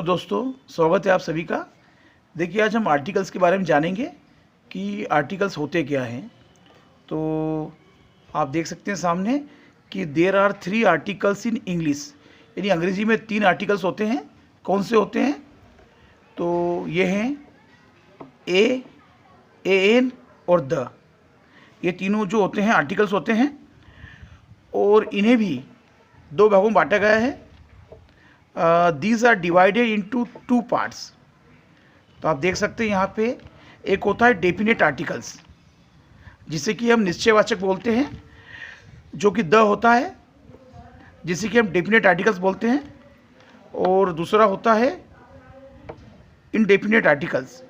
Hello दोस्तों, स्वागत है आप सभी का। देखिए, आज हम आर्टिकल्स के बारे में जानेंगे कि आर्टिकल्स होते क्या हैं। तो आप देख सकते हैं सामने कि there are 3 articles in English, यानी अंग्रेजी में 3 आर्टिकल्स होते हैं। कौन से होते हैं? तो ये हैं ए, एन और द। ये तीनों जो होते हैं आर्टिकल्स होते हैं और इन्हें भी 2 भागों में बांटा गया है। These are divided into 2 parts. तो आप देख सकते हैं यहाँ पे एक होता है डेफिनेट आर्टिकल्स, जिसे कि हम निश्चयवाचक बोलते हैं, जो कि द होता है, जिसे कि हम डेफिनेट आर्टिकल्स बोलते हैं। और दूसरा होता है इनडेफिनेट आर्टिकल्स।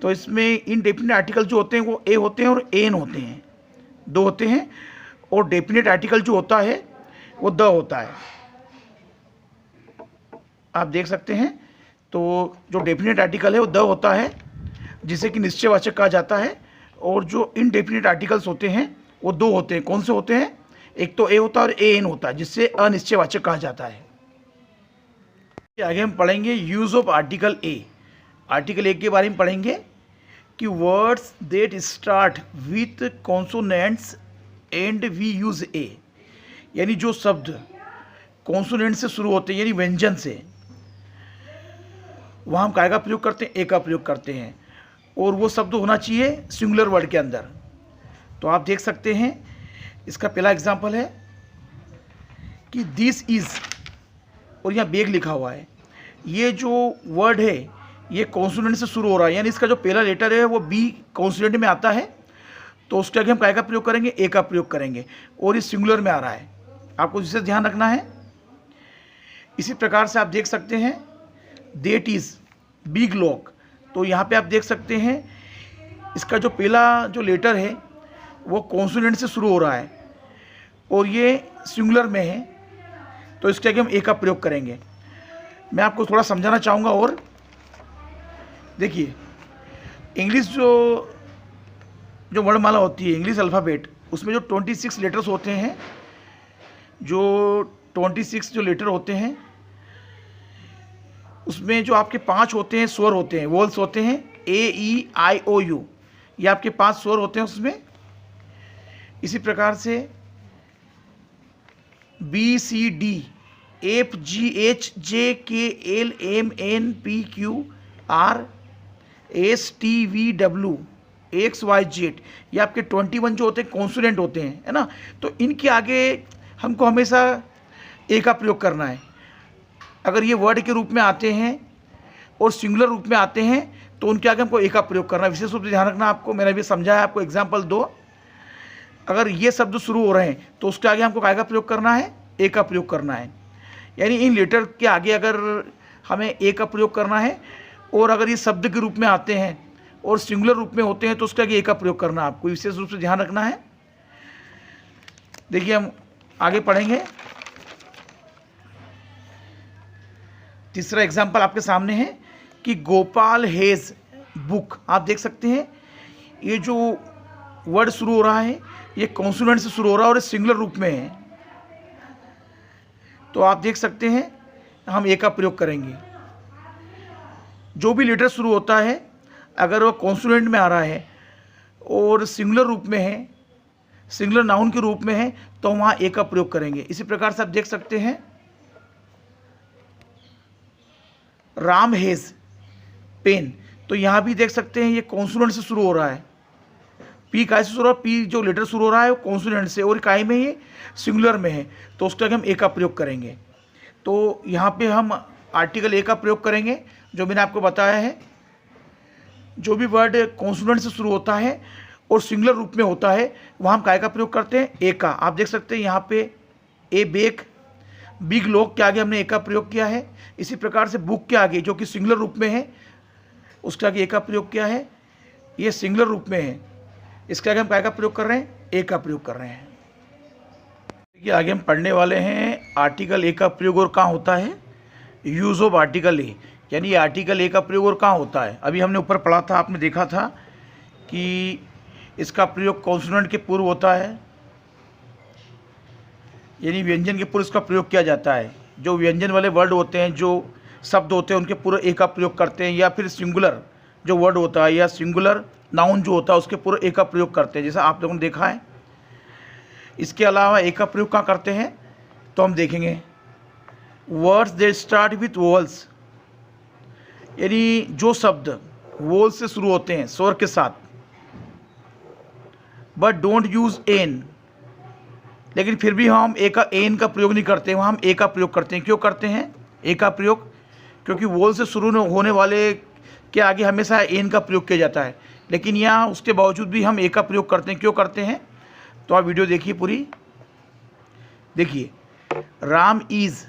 तो इसमें इनडेफिनेट आर्टिकल जो होते हैं वो ए होते हैं और एन होते हैं, 2 होते हैं। और डेफिनेट आर्टिकल जो होता है वो द होता है। आप देख सकते हैं। तो जो डेफिनेट आर्टिकल है वो द होता है, जिसे कि निश्चयवाचक कहा जाता है। और जो इनडेफिनेट आर्टिकल्स होते हैं वो 2 होते हैं। कौन से होते हैं? एक तो ए होता है और ए एन होता है, जिससे अनिश्चयवाचक कहा जाता है। आगे हम पढ़ेंगे use of article A. Article A के बारे में पढ़ेंगे कि words that start with consonants and we use A, यानी जो शब्द कॉन्सोनेंट से शुरू होते हैं, यानी व्यंजन से, वहाँ हम काय का प्रयोग करते हैं? ए का प्रयोग करते हैं। और वो शब्द होना चाहिए सिंगुलर वर्ड के अंदर। तो आप देख सकते हैं, इसका पहला एग्जांपल है कि दिस इज़, और यहाँ बेग लिखा हुआ है। ये जो वर्ड है ये कॉन्सोनेंट से शुरू हो रहा है, यानी इसका जो पहला लेटर है वो बी कॉन्सोनेंट में आता है। तो उसके आगे हम काय का प्रयोग करेंगे? ए का प्रयोग करेंगे। और ये सिंगुलर में आ रहा है, आपको जिसे ध्यान रखना है। इसी प्रकार से आप देख सकते हैं देट इज़ बिग लॉक। तो यहाँ पे आप देख सकते हैं इसका जो पहला जो लेटर है वो कॉन्सोनेंट से शुरू हो रहा है और ये सिंगुलर में है। तो इसके आगे हम ए का प्रयोग करेंगे। मैं आपको थोड़ा समझाना चाहूँगा। और देखिए, इंग्लिश जो वर्णमाला होती है, इंग्लिश अल्फ़ाबेट, उसमें जो 26 लेटर्स होते हैं, जो 26 जो लेटर होते हैं, उसमें जो आपके 5 होते हैं स्वर होते हैं, वोल्स होते हैं, ए ई आई ओ यू, ये आपके 5 स्वर होते हैं उसमें। इसी प्रकार से B C D, F G H J K L M N P Q R S T V W X Y Z, ये आपके 21 जो होते हैं कॉन्सोनेंट होते हैं, है ना। तो इनके आगे हमको हमेशा ए का प्रयोग करना है। अगर ये वर्ड के रूप में आते हैं और सिंगुलर रूप में आते हैं तो उनके आगे हमको ए का प्रयोग करना है। विशेष रूप से ध्यान रखना, आपको मैंने भी समझाया, आपको एग्जाम्पल 2। अगर ये शब्द शुरू हो रहे हैं तो उसके आगे हमको काय का प्रयोग करना है? ए का प्रयोग करना है। यानी इन लेटर के आगे अगर हमें ए का प्रयोग करना है, और अगर ये शब्द के रूप में आते हैं और सिंगुलर रूप में होते हैं तो उसके आगे ए का प्रयोग करना आपको विशेष रूप से ध्यान रखना है। देखिए, हम आगे पढ़ेंगे। तीसरा एग्जाम्पल आपके सामने है कि गोपाल हेज बुक। आप देख सकते हैं ये जो वर्ड शुरू हो रहा है ये कॉन्सोनेंट से शुरू हो रहा है और सिंगुलर रूप में है। तो आप देख सकते हैं हम ए का प्रयोग करेंगे। जो भी लेटर शुरू होता है अगर वो कॉन्सोनेंट में आ रहा है और सिंगुलर रूप में है, सिंगुलर नाउन के रूप में है, तो वहाँ ए का प्रयोग करेंगे। इसी प्रकार से आप देख सकते हैं राम हेज पेन। तो यहाँ भी देख सकते हैं ये कॉन्सोनेंट से शुरू हो रहा है। पी काय से शुरू हो रहा है? पी जो लेटर शुरू हो रहा है वो कॉन्सोनेंट से, और काय में ये सिंगुलर में है, तो उसके आगे हम ए का प्रयोग करेंगे। तो यहाँ पे हम आर्टिकल ए का प्रयोग करेंगे, जो मैंने आपको बताया है। जो भी वर्ड कॉन्सोनेंट से शुरू होता है और सिंगुलर रूप में होता है वहाँ हम काय का प्रयोग करते हैं? ए का। आप देख सकते हैं यहाँ पे ए बेक, बिग लॉक के आगे हमने ए का प्रयोग किया है। इसी प्रकार से बुक के आगे जो कि सिंगुलर रूप में है उसके आगे ए का प्रयोग किया है। ये सिंगुलर रूप में है, इसके आगे हम काय का प्रयोग कर रहे हैं? ए का प्रयोग कर रहे हैं। देखिए, आगे हम पढ़ने वाले हैं आर्टिकल ए का प्रयोग और कहाँ होता है। यूज़ ऑफ आर्टिकल ए, यानी आर्टिकल ए का प्रयोग और कहाँ होता है। अभी हमने ऊपर पढ़ा था, आपने देखा था कि इसका प्रयोग कॉन्सोनेंट के पूर्व होता है, यानी व्यंजन के पूर्व इसका प्रयोग किया जाता है। जो व्यंजन वाले वर्ड होते हैं, जो शब्द होते हैं उनके पूरे ए का प्रयोग करते हैं, या फिर सिंगुलर जो वर्ड होता है या सिंगुलर नाउन जो होता है उसके पूरे ए का प्रयोग करते हैं, जैसा आप लोगों ने देखा है। इसके अलावा ए का प्रयोग कहाँ करते हैं तो हम देखेंगे words they start with vowels, यानी जो शब्द वोवल से शुरू होते हैं स्वर के साथ, बट डोंट यूज एन, लेकिन फिर भी हम ए का एन का प्रयोग नहीं करते, वहाँ हम ए का प्रयोग करते हैं। क्यों करते हैं ए का प्रयोग? क्योंकि वोवल से शुरू होने वाले के आगे हमेशा एन का प्रयोग किया जाता है, लेकिन यहाँ उसके बावजूद भी हम ए का प्रयोग करते हैं। क्यों करते हैं तो आप वीडियो देखिए पूरी। देखिए, Ram is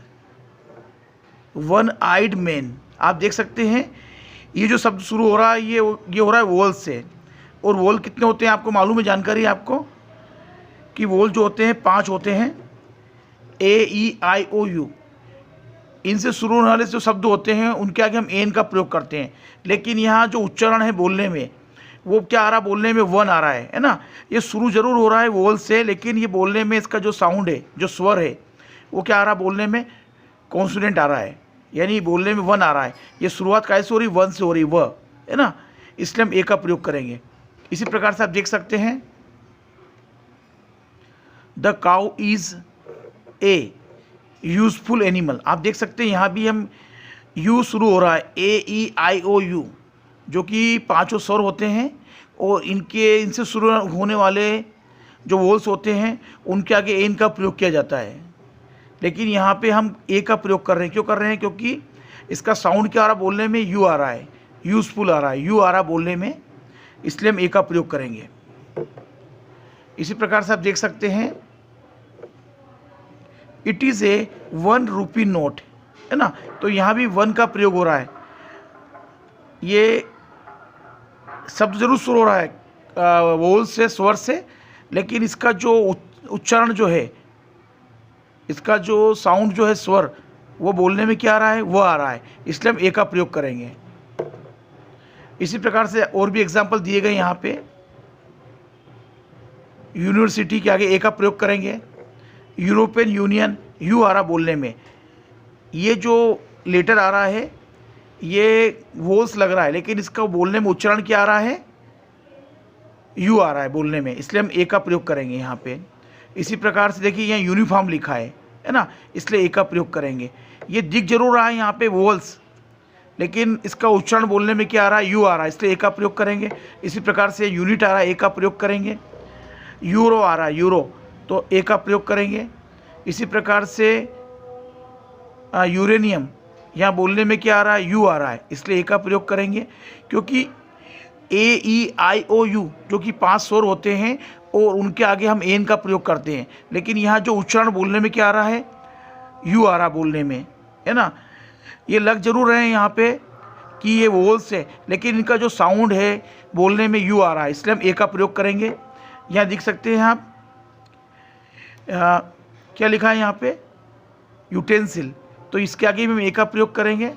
one eyed man, आप देख सकते हैं ये जो शब्द शुरू हो रहा है ये हो रहा है वोवल से। और वोवल कितने होते हैं आपको मालूम है, जानकारी है आपको कि वोवल जो होते हैं 5 होते हैं, ए ई आई ओ यू। इनसे शुरू होने वाले जो शब्द होते हैं उनके आगे हम एन का प्रयोग करते हैं, लेकिन यहाँ जो उच्चारण है बोलने में वो क्या आ रहा है, बोलने में वन आ रहा है ना। ये शुरू जरूर हो रहा है वोवल से, लेकिन ये बोलने में इसका जो साउंड है, जो स्वर है, वो क्या आ रहा है, बोलने में कॉन्सोनेंट आ रहा है, यानी बोलने में वन आ रहा है। ये शुरुआत कैसे हो रही, वन से हो रही, व है ना, इसलिए हम ए का प्रयोग करेंगे। इसी प्रकार से आप देख सकते हैं the cow is a useful animal, आप देख सकते हैं यहाँ भी हम यू शुरू हो रहा है, ए ई आई ओ यू, जो कि 5 स्वर होते हैं और इनसे शुरू होने वाले जो वोल्स होते हैं उनके आगे एन का प्रयोग किया जाता है, लेकिन यहाँ पे हम ए का प्रयोग कर रहे हैं। क्यों कर रहे हैं? क्योंकि इसका साउंड क्या आ रहा है, बोलने में यू आ रहा है, यूजफुल आ रहा है, यू आ रहा है बोलने में, इसलिए हम ए का प्रयोग करेंगे। इसी प्रकार से आप देख सकते हैं it is a 1 rupee note, है ना, तो यहाँ भी वन का प्रयोग हो रहा है। ये शब्द जरूर शुरू हो रहा है वोवल से, स्वर से, लेकिन इसका जो उच्चारण जो है, इसका जो साउंड जो है स्वर, वो बोलने में क्या आ रहा है, वो आ रहा है, इसलिए हम ए का प्रयोग करेंगे। इसी प्रकार से और भी एग्जाम्पल दिए गए यहाँ पे। यूनिवर्सिटी के आगे ए का प्रयोग करेंगे। यूरोपियन यूनियन, यू आ रहा बोलने में, ये जो लेटर आ रहा है ये वोल्स लग रहा है, लेकिन इसका बोलने में उच्चारण क्या आ रहा है, यू आ रहा है बोलने में, इसलिए हम ए का प्रयोग करेंगे यहाँ पे। इसी प्रकार से देखिए यहाँ यूनिफॉर्म लिखा है ना, इसलिए ए का प्रयोग करेंगे। ये दिख जरूर रहा है यहाँ पे वोल्स, लेकिन इसका उच्चारण बोलने में क्या आ रहा है, यू आ रहा है, इसलिए ए का प्रयोग करेंगे। इसी प्रकार से यूनिट आ रहा है, ए का प्रयोग करेंगे। यूरो आ रहा है, यूरो, तो ए का प्रयोग करेंगे। इसी प्रकार से यूरेनियम, यहाँ बोलने में क्या आ रहा है, यू आ रहा है, इसलिए ए का प्रयोग करेंगे। क्योंकि ए ई आई ओ यू जो कि 5 स्वर होते हैं और उनके आगे हम एन का प्रयोग करते हैं, लेकिन यहाँ जो उच्चारण बोलने में क्या आ रहा है, यू आ रहा बोलने में, है ना। ये लग जरूर रहे हैं यहाँ पे कि ये वोवल्स है, लेकिन इनका जो साउंड है बोलने में यू आ रहा है, इसलिए हम ए का प्रयोग करेंगे। यहाँ देख सकते हैं आप क्या लिखा है यहाँ पे, यूटेंसिल, तो इसके आगे भी हम ए का प्रयोग करेंगे।